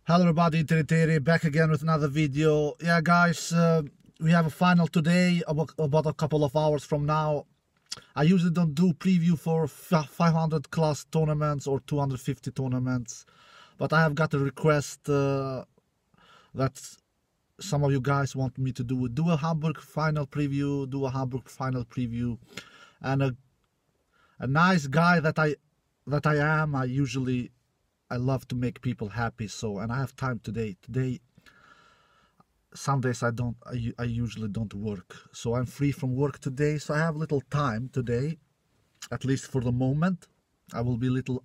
Hello everybody, Terry back again with another video. Yeah guys, we have a final today, about a couple of hours from now. I usually don't do preview for 500 class tournaments or 250 tournaments, but I have got a request that some of you guys want me to do a Hamburg final preview, and a nice guy that I am. I love to make people happy, and I have time today. Some days I usually don't work, so I'm free from work today, so I have little time today, at least for the moment. I will be a little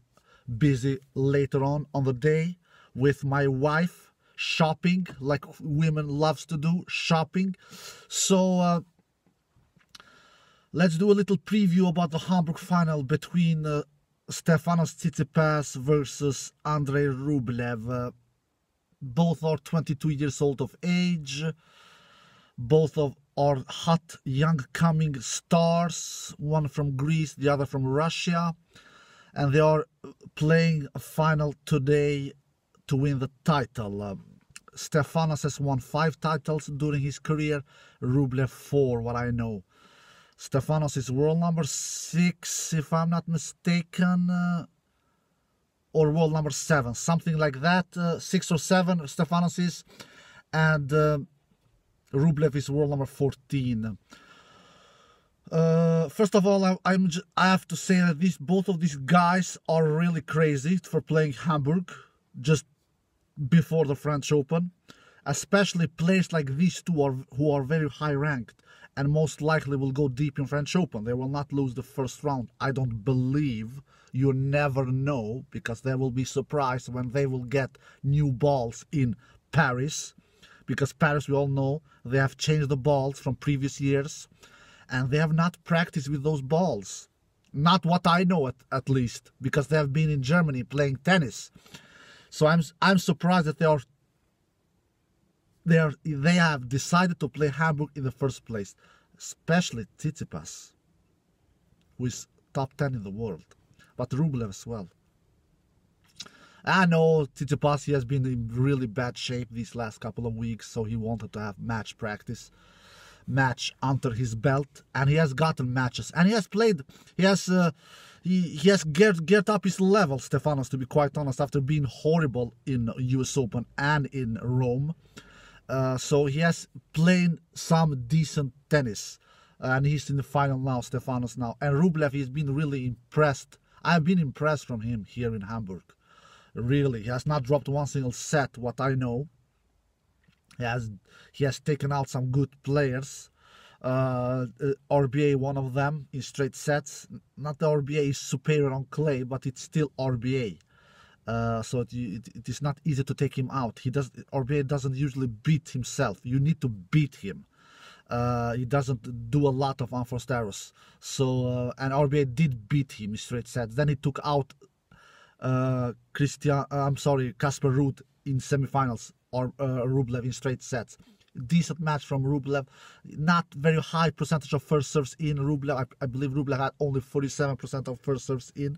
busy later on the day with my wife, shopping, like women loves to do, shopping. So let's do a little preview about the Hamburg final between Stefanos Tsitsipas versus Andrey Rublev. Both are 22 years old of age. Both are hot young coming stars. One from Greece, the other from Russia. And they are playing a final today to win the title. Stefanos has won 5 titles during his career. Rublev 4, what I know. Stefanos is world number 6, if I'm not mistaken, or world number 7, something like that. 6 or 7, Stefanos is, and Rublev is world number 14. First of all, I have to say that both of these guys are really crazy for playing Hamburg just before the French Open, especially players like these two who are very high ranked and most likely will go deep in French Open. They will not lose the first round, I don't believe. You never know, because they will be surprised when they will get new balls in Paris, because Paris, we all know, they have changed the balls from previous years and they have not practiced with those balls, not what I know at least, because they have been in Germany playing tennis. So I'm surprised that they have decided to play Hamburg in the first place, especially Tsitsipas, who is top 10 in the world, but Rublev as well. I know Tsitsipas, he has been in really bad shape these last couple of weeks, so he wanted to have match under his belt, and he has gotten matches, and he has played, he has geared up his level, Stefanos, to be quite honest, after being horrible in US Open and in Rome. So he has played some decent tennis, and he's in the final now, Stefanos now. And Rublev, he's been really impressed. I've been impressed from him here in Hamburg. Really, he has not dropped one single set, what I know. He has taken out some good players. RBA, one of them, in straight sets. Not the RBA is superior on clay, but it's still RBA. So it is not easy to take him out. RBA doesn't usually beat himself. You need to beat him. He doesn't do a lot of unforced errors. So and RBA did beat him in straight sets. Then he took out Casper Ruud in semifinals, or Rublev in straight sets. Decent match from Rublev. Not very high percentage of first serves in. Rublev, I believe Rublev had only 47% of first serves in.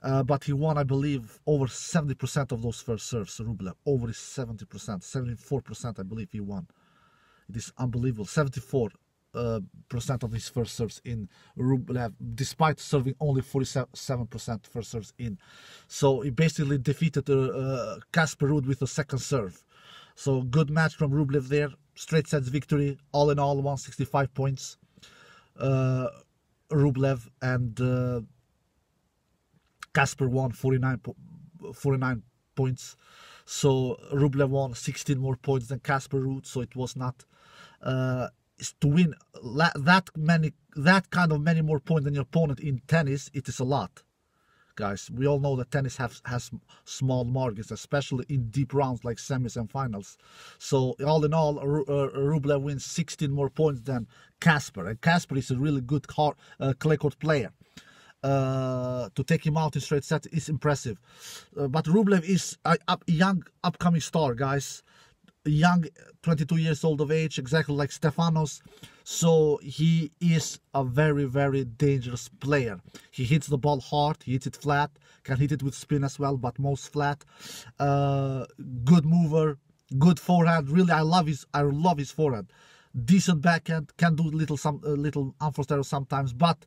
But he won, I believe, over 70% of those first serves, Rublev. Over 70%, 74%, I believe he won. It is unbelievable. 74% of his first serves in, Rublev, despite serving only 47% first serves in. So he basically defeated Casper Ruud with a second serve. So good match from Rublev there. Straight sets victory. All in all, 165 points. Rublev and Casper won 49 points, so Rublev won 16 more points than Casper Ruud. So it was not to win that kind of many more points than your opponent in tennis. It is a lot, guys. We all know that tennis has small margins, especially in deep rounds like semis and finals. So all in all, Rublev wins 16 more points than Casper, and Casper is a really good clay court player. To take him out in straight sets is impressive. But Rublev is a young upcoming star, guys. Young, 22 years old of age, exactly like Stefanos. So he is a very, very dangerous player. He hits the ball hard, he hits it flat, can hit it with spin as well, but most flat. Good mover, good forehand. Really, I love his forehand. Decent backhand, can do little unforced errors sometimes, but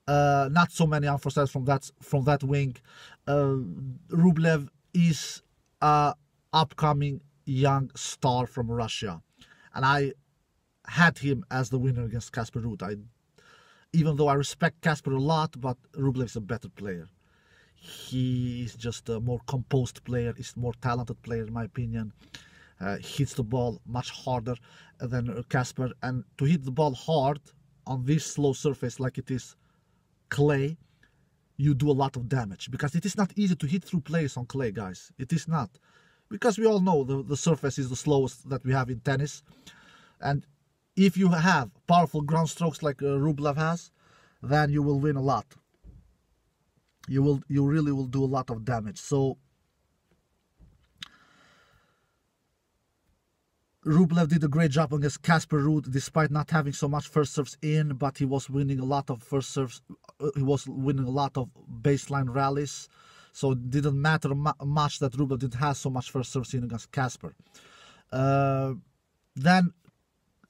not so many unforced errors from that wing. Rublev is a upcoming young star from Russia, and I had him as the winner against Casper Ruud. Even though I respect Casper a lot, but Rublev is a better player. He is just a more composed player, is a more talented player in my opinion. Hits the ball much harder than Casper, and to hit the ball hard on this slow surface like it is clay, you do a lot of damage, because it is not easy to hit through players on clay, guys. It is not, because we all know the surface is the slowest that we have in tennis, and if you have powerful ground strokes like Rublev has, then you will win a lot. You really will do a lot of damage. So Rublev did a great job against Casper Ruud, despite not having so much first serves in, but he was winning a lot of first serves. He was winning a lot of baseline rallies, so it didn't matter much that Rublev didn't have so much first serves in against Casper. Then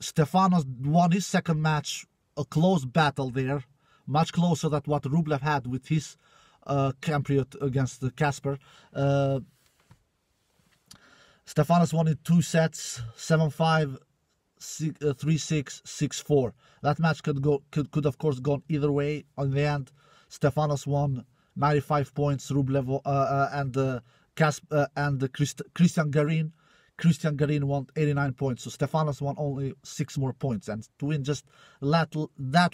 Stefanos won his second match, a close battle there, much closer than what Rublev had with his Cambriot against Casper. Stefanos won in 2 sets, 7-5, 3-6, 6-4. That match could of course gone either way. On the end, Stefanos won 95 points. Rublev and Christian Garin. Christian Garin won 89 points. So Stefanos won only 6 more points, and to win just that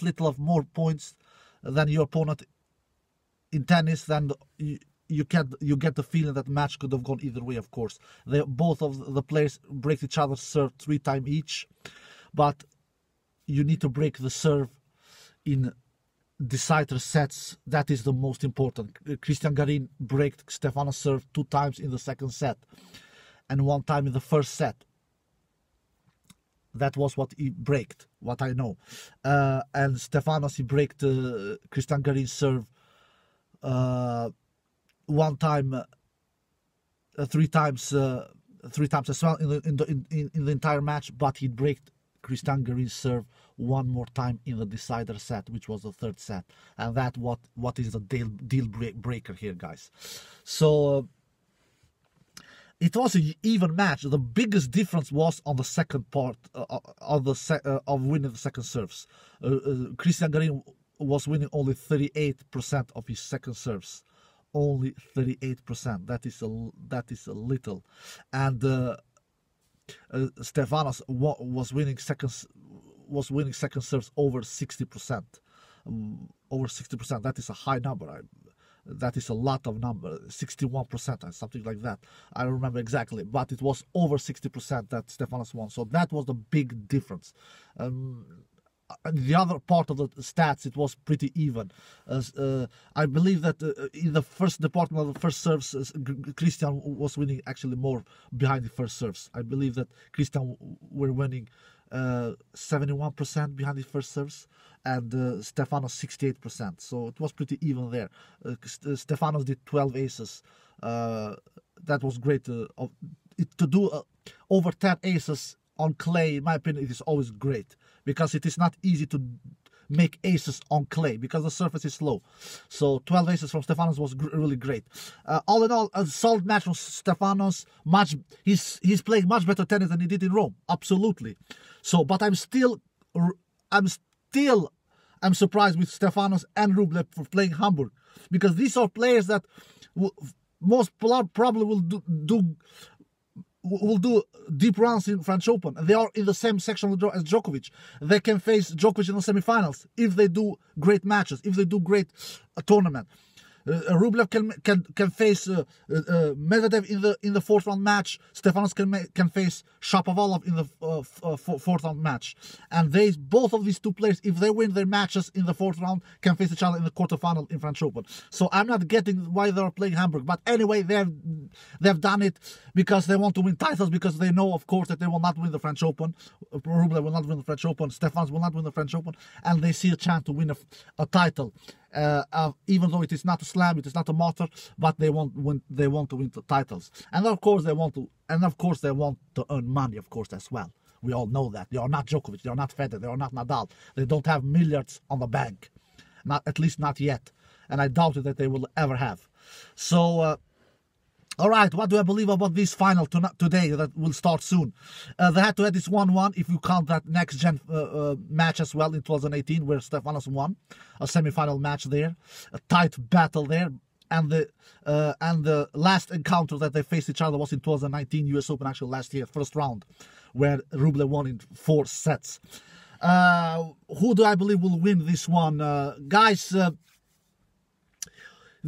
little of more points than your opponent in tennis, then you get the feeling that the match could have gone either way. Of course, both of the players break each other's serve 3 times each, but you need to break the serve in decider sets. That is the most important. Christian Garin broke Stefanos' serve 2 times in the second set, and 1 time in the first set. That was what he braked, what I know. And Stefanos, he braked Christian Garin's serve 1 time, 3 times as well in the entire match. But he braked Christian Garin's serve 1 more time in the decider set, which was the 3rd set, and that what is the deal breaker here, guys. So it was an even match. The biggest difference was on the second part of winning the second serves. Christian Garin was winning only 38% of his second serves. Only 38%. That is a little. And Stefanos was winning second serves over 60%. Over 60%. That is a high number. That is a lot of number, 61% or something like that. I don't remember exactly, but it was over 60% that Stefanos won. So that was the big difference. The other part of the stats, it was pretty even. I believe that in the first department of the first serves, Christian was winning actually more behind the first serves. I believe that Christian were winning 71% behind the first serves, and Stefanos 68%. So it was pretty even there. Stefanos did 12 aces. That was great. To do over 10 aces on clay, in my opinion, it is always great, because it is not easy to make aces on clay because the surface is slow. So 12 aces from Stefanos was really great. All in all, a solid match from Stefanos. He's playing much better tennis than he did in Rome. Absolutely. So, but I'm surprised with Stefanos and Rublev for playing Hamburg, because these are players that most probably will do deep runs in French Open. They are in the same section as Djokovic. They can face Djokovic in the semifinals if they do great matches, if they do great tournament. Rublev can face Medvedev in the 4th round match. Stefanos can face Shapovalov in the 4th round match. And both of these 2 players, if they win their matches in the 4th round, can face each other in the quarterfinal in French Open. So I'm not getting why they are playing Hamburg. But anyway, they've done it because they want to win titles, because they know, of course, that they will not win the French Open. Rublev will not win the French Open. Stefanos will not win the French Open. And they see a chance to win a title. Even though it is not a slam, it is not a motor, but they want to win the titles, and of course they want to earn money, of course, as well. We all know that they are not Djokovic, they are not Federer, they are not Nadal. They don't have milliards on the bank, at least not yet, and I doubt that they will ever have. So. All right, what do I believe about this final today that will start soon? The head-to-head is 1-1 if you count that next-gen match as well in 2018 where Stefanos won. A semi-final match there, a tight battle there. And the last encounter that they faced each other was in 2019 US Open, actually last year, first round, where Rublev won in 4 sets. Who do I believe will win this one? Guys...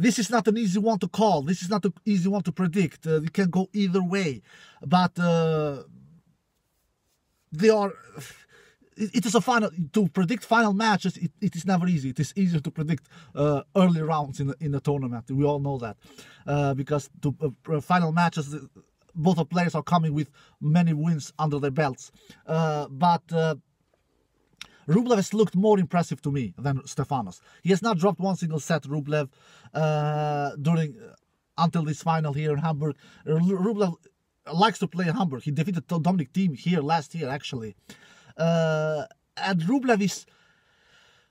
This is not an easy one to call. This is not an easy one to predict. It can go either way. But they are... It is a final... To predict final matches, it is never easy. It is easier to predict early rounds in the tournament. We all know that. Because to final matches, both the players are coming with many wins under their belts. Rublev has looked more impressive to me than Stefanos. He has not dropped one single set, Rublev, until this final here in Hamburg. Rublev likes to play in Hamburg. He defeated Dominic Thiem here last year, actually. And Rublev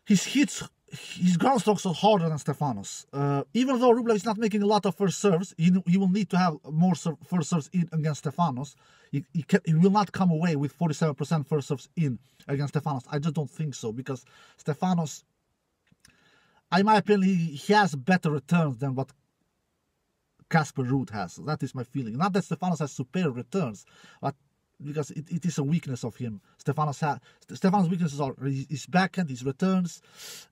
his ground strokes are harder than Stefanos. Even though Rublev is not making a lot of first serves, he will need to have more first serves in against Stefanos. He will not come away with 47% first serves in against Stefanos. I just don't think so, because Stefanos, in my opinion, he has better returns than what Casper Ruud has. That is my feeling. Not that Stefanos has superior returns, but because it is a weakness of him. Stefanos' weaknesses are his backhand, his returns,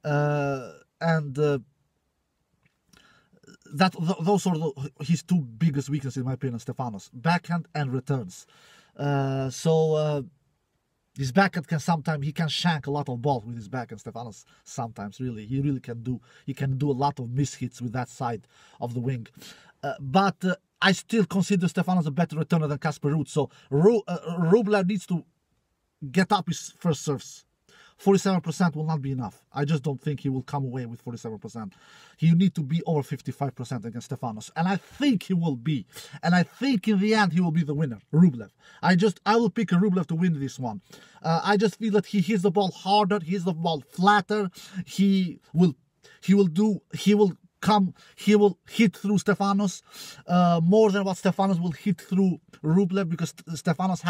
and those are his 2 biggest weaknesses, in my opinion, Stefanos. Backhand and returns. His backhand he can shank a lot of balls with his backhand, Stefanos, sometimes, really. He really can do a lot of mishits with that side of the wing. But I still consider Stefanos a better returner than Casper Ruud. So Rublev needs to get up his first serves. 47% will not be enough. I just don't think he will come away with 47%. He need to be over 55% against Stefanos. And I think he will be. And I think in the end he will be the winner, Rublev. I will pick a Rublev to win this one. I just feel that he hits the ball harder, he hits the ball flatter. He will hit through Stefanos more than what Stefanos will hit through Rublev, because Stefanos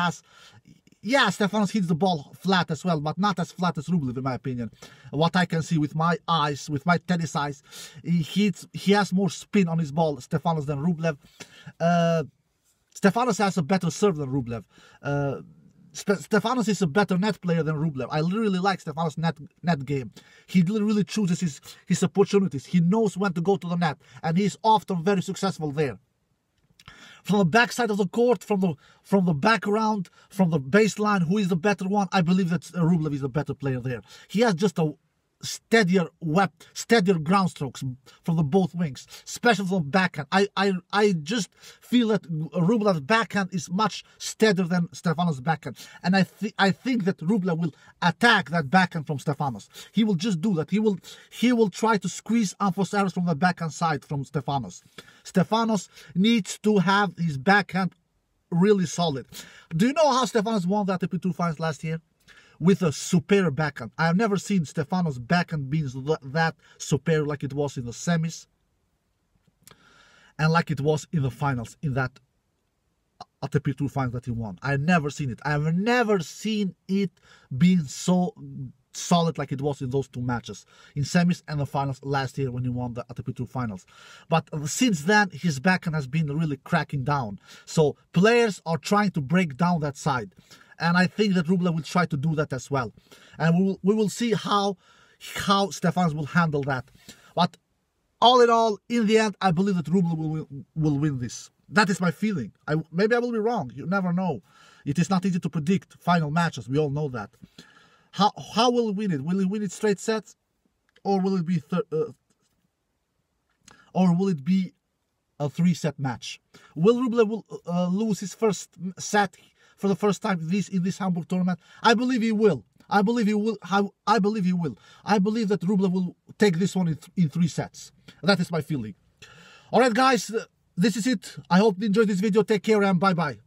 hits the ball flat as well, but not as flat as Rublev, in my opinion. What I can see with my eyes, with my tennis eyes, he has more spin on his ball, Stefanos, than Rublev. Stefanos has a better serve than Rublev. Stefanos is a better net player than Rublev. I really like Stefanos' net game. He really chooses his opportunities. He knows when to go to the net, and he's often very successful there. From the backside of the court, from the background, from the baseline, who is the better one? I believe that Rublev is the better player there. He has just a steadier ground strokes from the both wings, especially from backhand. I just feel that Rublev's backhand is much steadier than Stefanos' backhand, and I think that Rublev will attack that backhand from Stefanos. He will just do that. He will try to squeeze unforced errors from the backhand side from Stefanos. Stefanos needs to have his backhand really solid. Do you know how Stefanos won the ATP Tour finals last year? With a superior backhand. I have never seen Stefanos' backhand being that superior like it was in the semis and like it was in the finals, in that ATP Tour finals that he won. I've never seen it. I've never seen it being so solid like it was in those 2 matches, in semis and the finals last year when he won the ATP Tour finals. But since then, his backhand has been really cracking down. So players are trying to break down that side. And I think that Rublev will try to do that as well. And we will see how Stefanos will handle that. But all in all, in the end, I believe that Rublev will win this. That is my feeling. Maybe I will be wrong. You never know. It is not easy to predict final matches. We all know that. How will he win it? Will he win it straight sets? Or will it be a 3-set match? Will Rublev lose his first set for the first time in this Hamburg tournament? I believe he will. I believe he will. I believe he will. I believe that Rublev will take this one in 3 sets. That is my feeling. All right, guys, this is it. I hope you enjoyed this video. Take care and bye-bye.